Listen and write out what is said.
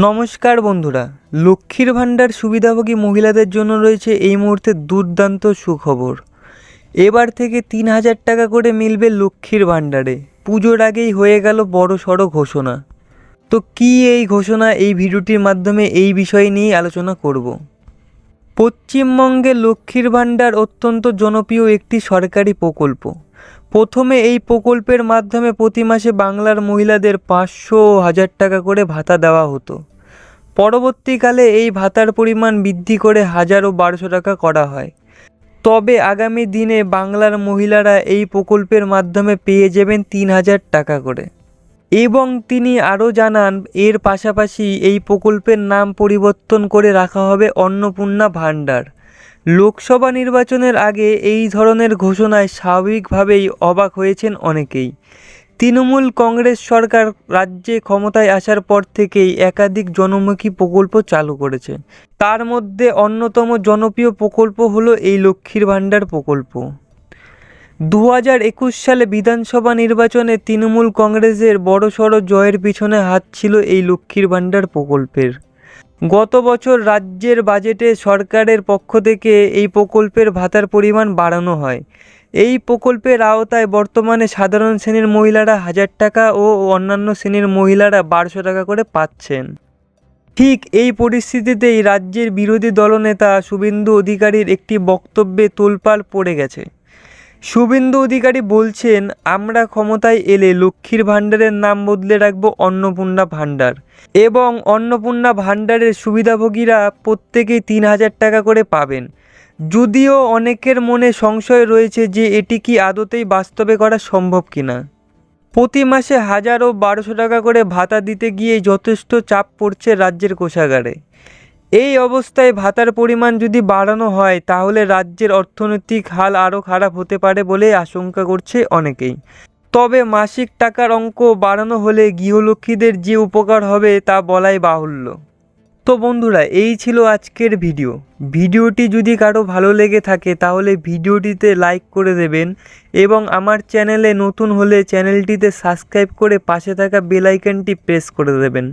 নমস্কার বন্ধুরা, লক্ষ্মীর ভাণ্ডার সুবিধাভোগী মহিলাদের জন্য রয়েছে এই মুহূর্তে দুর্দান্ত সুখবর। এবার থেকে ৩,০০০ টাকা করে মিলবে লক্ষ্মীর ভাণ্ডারে। পুজোর আগেই হয়ে গেল বড় সড়ো ঘোষণা। তো কী এই ঘোষণা, এই ভিডিওটির মাধ্যমে এই বিষয় নিয়ে আলোচনা করব। পশ্চিমবঙ্গে লক্ষ্মীর ভাণ্ডার অত্যন্ত জনপ্রিয় একটি সরকারি প্রকল্প। প্রথমে এই প্রকল্পের মাধ্যমে প্রতি মাসে বাংলার মহিলাদের ৫০০ ও ১,০০০ টাকা করে ভাতা দেওয়া হতো। পরবর্তীকালে এই ভাতার পরিমাণ বৃদ্ধি করে ১,০০০ ও ১,২০০ টাকা করা হয়। তবে আগামী দিনে বাংলার মহিলারা এই প্রকল্পের মাধ্যমে পেয়ে যাবেন ৩,০০০ টাকা করে। এবং তিনি আরও জানান, এর পাশাপাশি এই প্রকল্পের নাম পরিবর্তন করে রাখা হবে অন্নপূর্ণা ভাণ্ডার। লোকসভা নির্বাচনের আগে এই ধরনের ঘোষণায় স্বাভাবিকভাবেই অবাক হয়েছেন অনেকেই। তৃণমূল কংগ্রেস সরকার রাজ্যে ক্ষমতায় আসার পর থেকেই একাধিক জনমুখী প্রকল্প চালু করেছে। তার মধ্যে অন্যতম জনপ্রিয় প্রকল্প হলো এই লক্ষ্মীর ভাণ্ডার প্রকল্প। ২০২১ সালে বিধানসভা নির্বাচনে তৃণমূল কংগ্রেসের বড়সড় জয়ের পিছনে হাত ছিল এই লক্ষ্মীর ভাণ্ডার প্রকল্পের। গত বছর রাজ্যের বাজেটে সরকারের পক্ষ থেকে এই প্রকল্পের ভাতার পরিমাণ বাড়ানো হয়। এই প্রকল্পের আওতায় বর্তমানে সাধারণ শ্রেণীর মহিলারা ১,০০০ টাকা ও অন্যান্য শ্রেণীর মহিলারা ১,২০০ টাকা করে পাচ্ছেন। ঠিক এই পরিস্থিতিতেই রাজ্যের বিরোধী দলনেতা শুভেন্দু অধিকারীর একটি বক্তব্যে তোলপাড় পড়ে গেছে। শুভেন্দু অধিকারী বলছেন, আমরা ক্ষমতায় এলে লক্ষ্মীর ভাণ্ডারের নাম বদলে রাখব অন্নপূর্ণা ভাণ্ডার এবং অন্নপূর্ণা ভাণ্ডারের সুবিধাভোগীরা প্রত্যেকেই ৩,০০০ টাকা করে পাবেন। যদিও অনেকের মনে সংশয় রয়েছে যে এটি কি আদতেই বাস্তবে করা সম্ভব কিনা। প্রতি মাসে ১,০০০ ও ১,২০০ টাকা করে ভাতা দিতে গিয়ে যথেষ্ট চাপ পড়ছে রাজ্যের কোষাগারে। এই অবস্থায় ভাতার পরিমাণ যদি বাড়ানো হয় তাহলে রাজ্যের অর্থনৈতিক হাল আরও খারাপ হতে পারে বলে আশঙ্কা করছে অনেকেই। তবে মাসিক টাকার অঙ্ক বাড়ানো হলে গৃহলক্ষ্মীদের যে উপকার হবে তা বলাই বাহুল্য। তো বন্ধুরা, এই ছিল আজকের ভিডিওটি যদি কারো ভালো লেগে থাকে তাহলে ভিডিওটিতে লাইক করে দেবেন এবং আমার চ্যানেলে নতুন হলে চ্যানেলটিতে সাবস্ক্রাইব করে পাশে থাকা বেল আইকনটি প্রেস করে দেবেন।